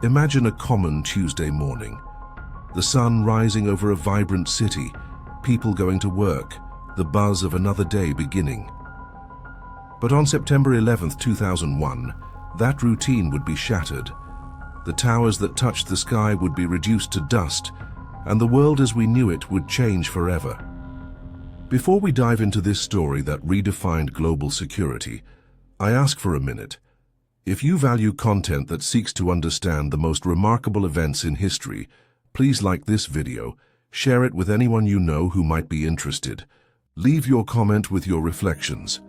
Imagine a common Tuesday morning. The sun rising over a vibrant city, people going to work, the buzz of another day beginning. But on September 11, 2001, that routine would be shattered. The towers that touched the sky would be reduced to dust, and the world as we knew it would change forever. Before we dive into this story that redefined global security, I ask for a minute. If you value content that seeks to understand the most remarkable events in history, please like this video, share it with anyone you know who might be interested, leave your comment with your reflections,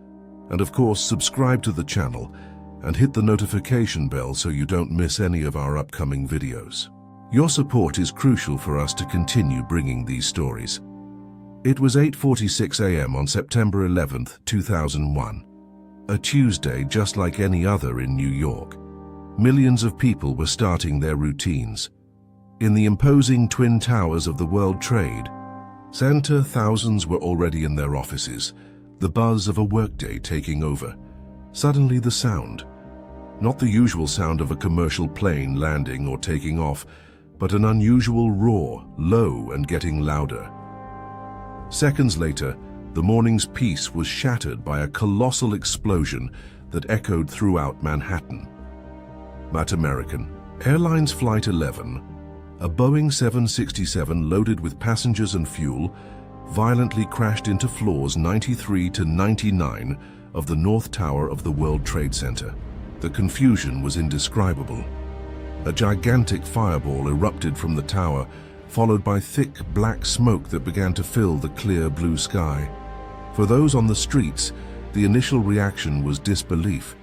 and of course subscribe to the channel and hit the notification bell so you don't miss any of our upcoming videos. Your support is crucial for us to continue bringing these stories. It was 8:46 a.m. on September 11, 2001. A Tuesday just like any other in New York. Millions of people were starting their routines. In the imposing twin towers of the World Trade Center, thousands were already in their offices, the buzz of a workday taking over. Suddenly the sound. Not the usual sound of a commercial plane landing or taking off, but an unusual roar, low and getting louder. Seconds later, the morning's peace was shattered by a colossal explosion that echoed throughout Manhattan. That American Airlines Flight 11, a Boeing 767 loaded with passengers and fuel, violently crashed into floors 93 to 99 of the North Tower of the World Trade Center. The confusion was indescribable. A gigantic fireball erupted from the tower, followed by thick black smoke that began to fill the clear blue sky. For those on the streets, the initial reaction was disbelief.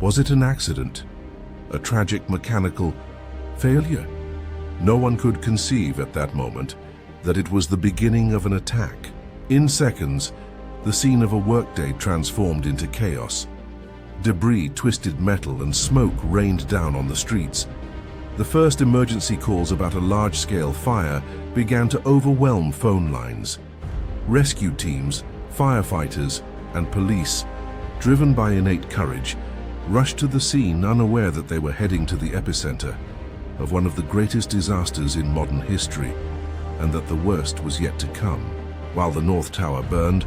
Was it an accident? A tragic mechanical failure? No one could conceive at that moment that it was the beginning of an attack. In seconds, the scene of a workday transformed into chaos. Debris, twisted metal, and smoke rained down on the streets. The first emergency calls about a large-scale fire began to overwhelm phone lines. Rescue teams, firefighters, and police, driven by innate courage, rushed to the scene unaware that they were heading to the epicenter of one of the greatest disasters in modern history, and that the worst was yet to come. While the North Tower burned,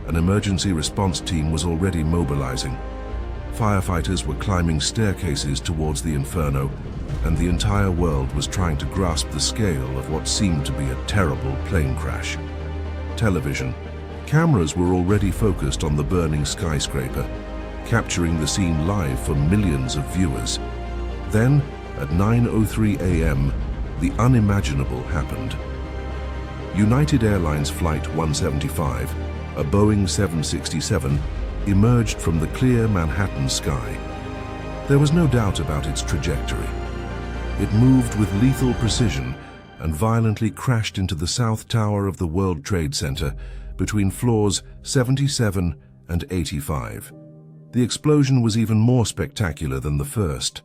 an emergency response team was already mobilizing. Firefighters were climbing staircases towards the inferno, and the entire world was trying to grasp the scale of what seemed to be a terrible plane crash. Television. Cameras were already focused on the burning skyscraper, capturing the scene live for millions of viewers. Then, at 9:03 a.m., the unimaginable happened. United Airlines Flight 175, a Boeing 767, emerged from the clear Manhattan sky. There was no doubt about its trajectory. It moved with lethal precision and violently crashed into the South Tower of the World Trade Center between floors 77 and 85. The explosion was even more spectacular than the first,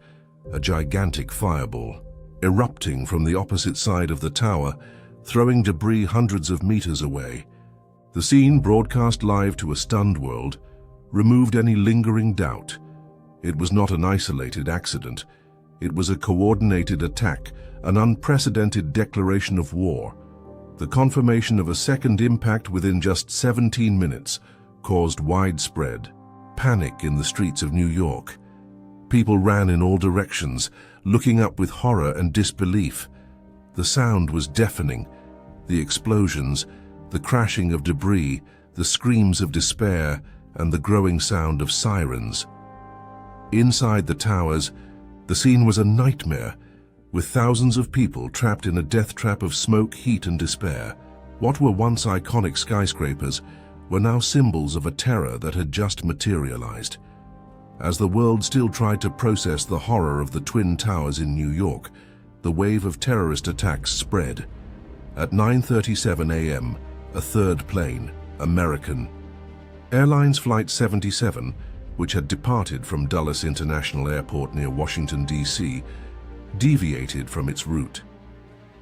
a gigantic fireball, erupting from the opposite side of the tower, throwing debris hundreds of meters away. The scene, broadcast live to a stunned world, removed any lingering doubt. It was not an isolated accident. It was a coordinated attack, an unprecedented declaration of war. The confirmation of a second impact within just 17 minutes caused widespread panic in the streets of New York. People ran in all directions, looking up with horror and disbelief. The sound was deafening. The explosions, the crashing of debris, the screams of despair, and the growing sound of sirens. Inside the towers, the scene was a nightmare, with thousands of people trapped in a death trap of smoke, heat, and despair. What were once iconic skyscrapers were now symbols of a terror that had just materialized. As the world still tried to process the horror of the Twin Towers in New York, the wave of terrorist attacks spread. At 9:37 a.m., a third plane, American Airlines Flight 77, which had departed from Dulles International Airport near Washington, D.C., deviated from its route.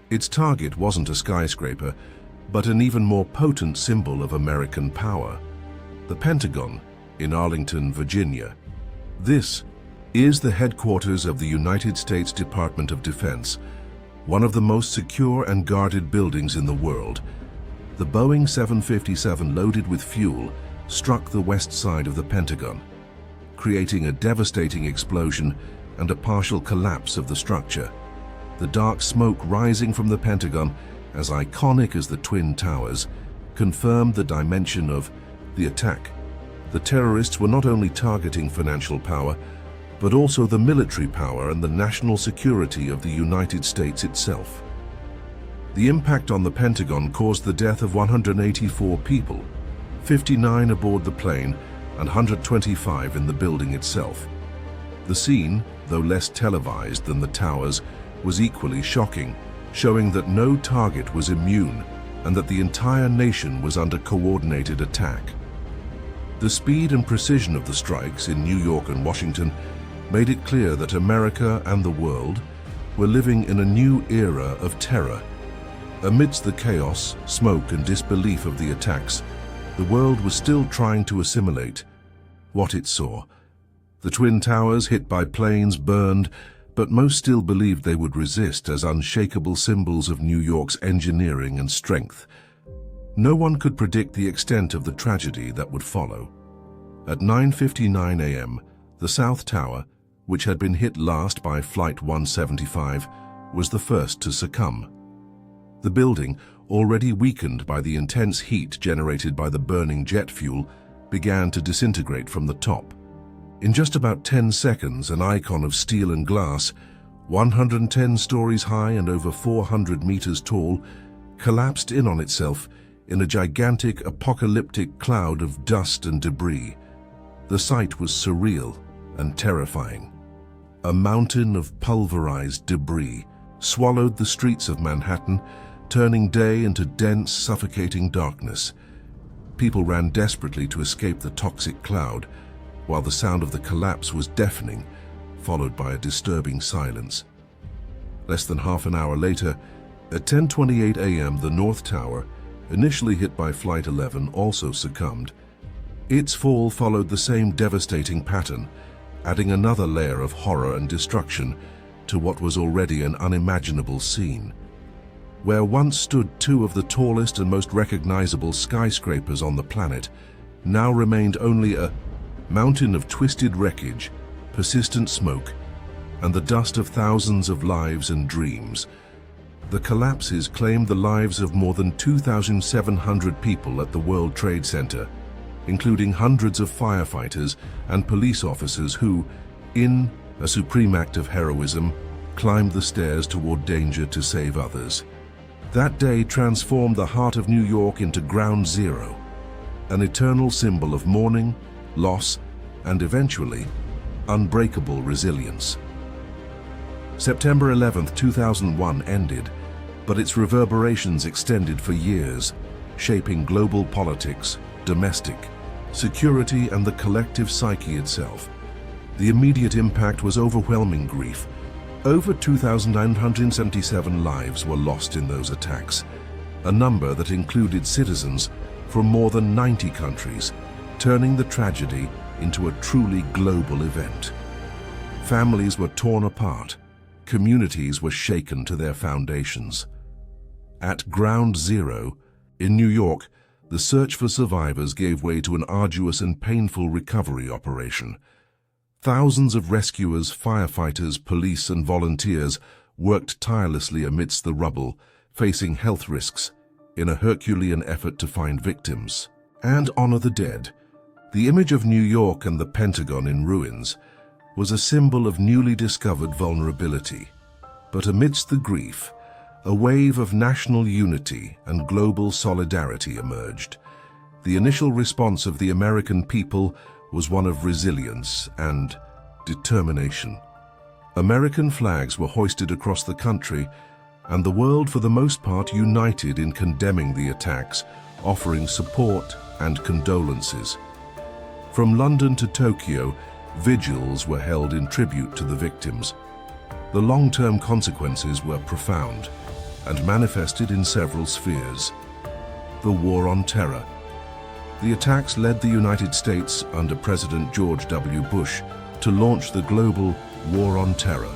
Its target wasn't a skyscraper, but an even more potent symbol of American power, the Pentagon in Arlington, Virginia. This, is the headquarters of the United States Department of Defense, one of the most secure and guarded buildings in the world. The Boeing 757 loaded with fuel struck the west side of the Pentagon, creating a devastating explosion and a partial collapse of the structure. The dark smoke rising from the Pentagon, as iconic as the Twin Towers, confirmed the dimension of the attack. The terrorists were not only targeting financial power, but also the military power and the national security of the United States itself. The impact on the Pentagon caused the death of 184 people, 59 aboard the plane and 125 in the building itself. The scene, though less televised than the towers, was equally shocking, showing that no target was immune and that the entire nation was under coordinated attack. The speed and precision of the strikes in New York and Washington made it clear that America and the world were living in a new era of terror. Amidst the chaos, smoke and disbelief of the attacks, the world was still trying to assimilate what it saw. The Twin Towers, hit by planes, burned, but most still believed they would resist as unshakable symbols of New York's engineering and strength. No one could predict the extent of the tragedy that would follow. At 9:59 a.m., the South Tower, which had been hit last by Flight 175, was the first to succumb. The building, already weakened by the intense heat generated by the burning jet fuel, began to disintegrate from the top. In just about 10 seconds, an icon of steel and glass, 110 stories high and over 400 meters tall, collapsed in on itself in a gigantic apocalyptic cloud of dust and debris. The sight was surreal and terrifying. A mountain of pulverized debris swallowed the streets of Manhattan, turning day into dense, suffocating darkness. People ran desperately to escape the toxic cloud, while the sound of the collapse was deafening, followed by a disturbing silence. Less than half an hour later, at 10:28 a.m., the North Tower, initially hit by Flight 11, also succumbed. Its fall followed the same devastating pattern, adding another layer of horror and destruction to what was already an unimaginable scene. Where once stood two of the tallest and most recognizable skyscrapers on the planet, now remained only a mountain of twisted wreckage, persistent smoke, and the dust of thousands of lives and dreams. The collapses claimed the lives of more than 2,700 people at the World Trade Center, including hundreds of firefighters and police officers who, in a supreme act of heroism, climbed the stairs toward danger to save others. That day transformed the heart of New York into ground zero, an eternal symbol of mourning, loss, and eventually, unbreakable resilience. September 11, 2001 ended, but its reverberations extended for years, shaping global politics, domestic, security, and the collective psyche itself. The immediate impact was overwhelming grief. Over 2,977 lives were lost in those attacks, a number that included citizens from more than 90 countries, turning the tragedy into a truly global event. Families were torn apart, communities were shaken to their foundations. At Ground Zero, in New York, the search for survivors gave way to an arduous and painful recovery operation. Thousands of rescuers, firefighters, police, and volunteers worked tirelessly amidst the rubble, facing health risks in a Herculean effort to find victims and honor the dead. The image of New York and the Pentagon in ruins was a symbol of newly discovered vulnerability. But amidst the grief, a wave of national unity and global solidarity emerged. The initial response of the American people was one of resilience and determination. American flags were hoisted across the country, and the world for the most part united in condemning the attacks, offering support and condolences. From London to Tokyo, vigils were held in tribute to the victims. The long-term consequences were profound and manifested in several spheres. The War on Terror. The attacks led the United States, under President George W. Bush, to launch the global War on Terror.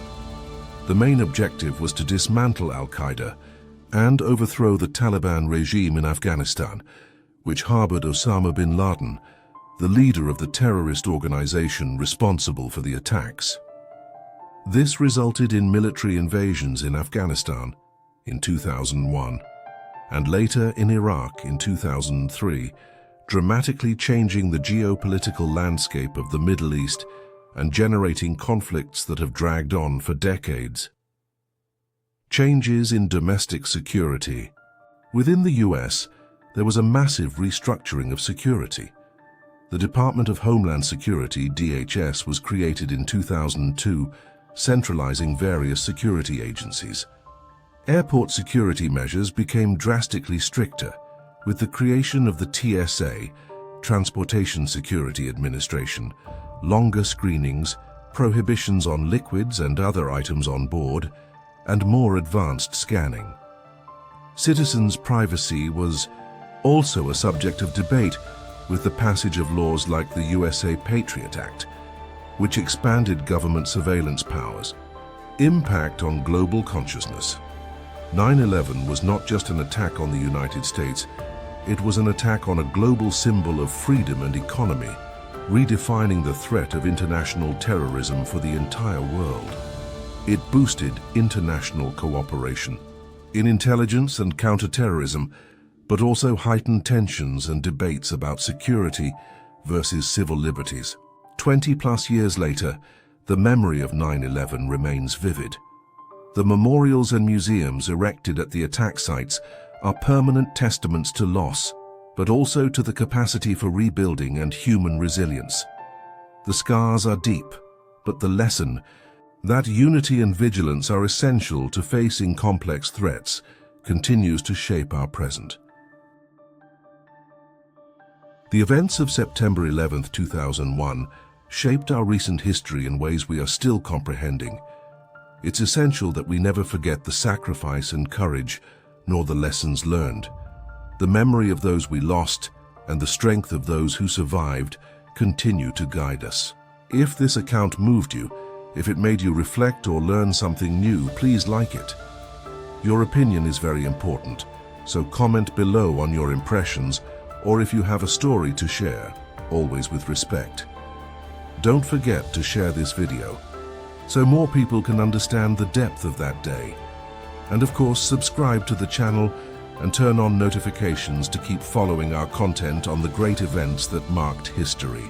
The main objective was to dismantle al-Qaeda and overthrow the Taliban regime in Afghanistan, which harbored Osama bin Laden, the leader of the terrorist organization responsible for the attacks. This resulted in military invasions in Afghanistan in 2001 and later in Iraq in 2003, dramatically changing the geopolitical landscape of the Middle East and generating conflicts that have dragged on for decades. Changes in domestic security. Within the US, there was a massive restructuring of security. The Department of Homeland Security, DHS, was created in 2002, centralizing various security agencies. Airport security measures became drastically stricter, with the creation of the TSA, Transportation Security Administration, longer screenings, prohibitions on liquids and other items on board, and more advanced scanning. Citizens' privacy was also a subject of debate with the passage of laws like the USA Patriot Act, which expanded government surveillance powers. Impact on global consciousness. 9/11 was not just an attack on the United States, it was an attack on a global symbol of freedom and economy, redefining the threat of international terrorism for the entire world. It boosted international cooperation in intelligence and counterterrorism, but also heightened tensions and debates about security versus civil liberties. 20+ years later, the memory of 9/11 remains vivid. The memorials and museums erected at the attack sites are permanent testaments to loss, but also to the capacity for rebuilding and human resilience. The scars are deep, but the lesson that unity and vigilance are essential to facing complex threats continues to shape our present. The events of September 11, 2001 shaped our recent history in ways we are still comprehending. It's essential that we never forget the sacrifice and courage, nor the lessons learned. The memory of those we lost and the strength of those who survived continue to guide us. If this account moved you, if it made you reflect or learn something new, please like it. Your opinion is very important, so comment below on your impressions or if you have a story to share, always with respect. Don't forget to share this video so more people can understand the depth of that day. And of course, subscribe to the channel and turn on notifications to keep following our content on the great events that marked history.